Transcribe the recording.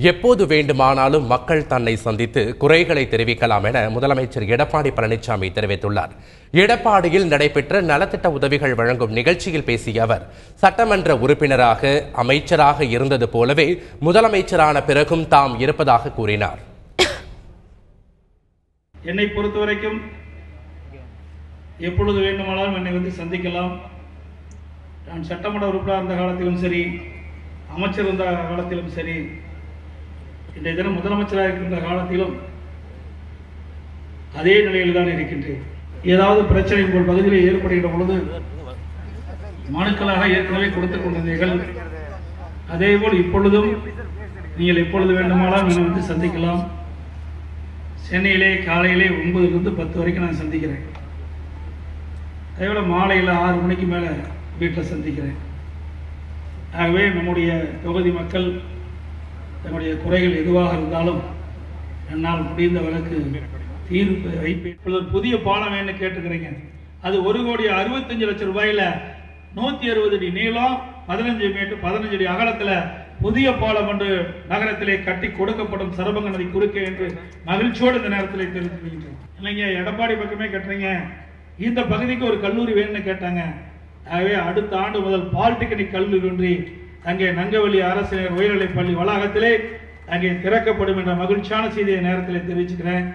எப்போது வேண்டுமானாலும் மக்கள் தன்னை சந்தித்து குறைகளை தெரிவிக்கலாம் என முதலமைச்சர் எடப்பாடி பழனிசாமி தெரிவித்துள்ளார். எடப்பாடியில் நடைபெற்ற நலத்திட்ட உதவிகள் வழங்கும் நிகழ்ச்சியில் பேசிய அவர், சட்டமன்ற உறுப்பினராக அமைச்சராக இருந்தது போலவே முதலமைச்சரான பிறகும் தாம் இருப்பதாக கூறினார். என்னை பொறுத்தவரைக்கும் எப்பொழுது வேண்டுமானாலும் என்னை வந்து சந்திக்கலாம். நான் சட்டமன்ற உறுப்பினர் இருந்த காலத்திலும் சரி, அமைச்சர் இருந்த காலத்திலும் சரி, இன்றைய தினம் முதலமைச்சராக இருக்கின்ற காலத்திலும் அதே நிலையில் தான் இருக்கின்றேன். ஏதாவது பிரச்சனை உங்கள் பகுதியில் ஏற்படுகின்ற பொழுது மனுக்களாக ஏற்கனவே கொடுத்துக் கொண்டிருந்தீர்கள். அதேபோல் இப்பொழுதும் நீங்கள் எப்பொழுது வேண்டுமானாலும் என்னை வந்து சந்திக்கலாம். சென்னையிலே காலையிலே 9லிருந்து 10 வரைக்கும் நான் சந்திக்கிறேன். அதேபோல மாலையில் 6 மணிக்கு மேலே வீட்டில் சந்திக்கிறேன். ஆகவே நம்முடைய தொகுதி மக்கள் தன்னுடைய குறைகள் எதுவாக இருந்தாலும் என்னால் முடிந்த வழக்கு தீர்ப்பு வைப்பேன். புதிய பாலம் வேணும்னு கேட்டுக்கிறீங்க. அது 1,65,00,000 ரூபாயில 160 அடி நீளம், 15 மீட்டர் 15 அடி அகலத்தில் புதிய பாலம் என்று நகரத்திலே கட்டி கொடுக்கப்படும் சரபங்க நதி குறுக்கே என்று மகிழ்ச்சியோடு இந்த நேரத்தில் தெரிவித்துக்கின்றேன். இல்லைங்க, எடப்பாடி பக்கமே கட்டுறீங்க, இந்த பகுதிக்கு ஒரு கல்லூரி வேணும்னு கேட்டாங்க. ஆகவே அடுத்த ஆண்டு முதல் பாலிடெக்னிக் கல்லூரி ஒன்றி அங்கே நங்கவள்ளி அரசு உயர்நிலைப் பள்ளி வளாகத்திலே அங்கே திறக்கப்படும் என்ற மகிழ்ச்சியான செய்தியை நேரத்தில் தெரிவிச்சுக்கிறேன்.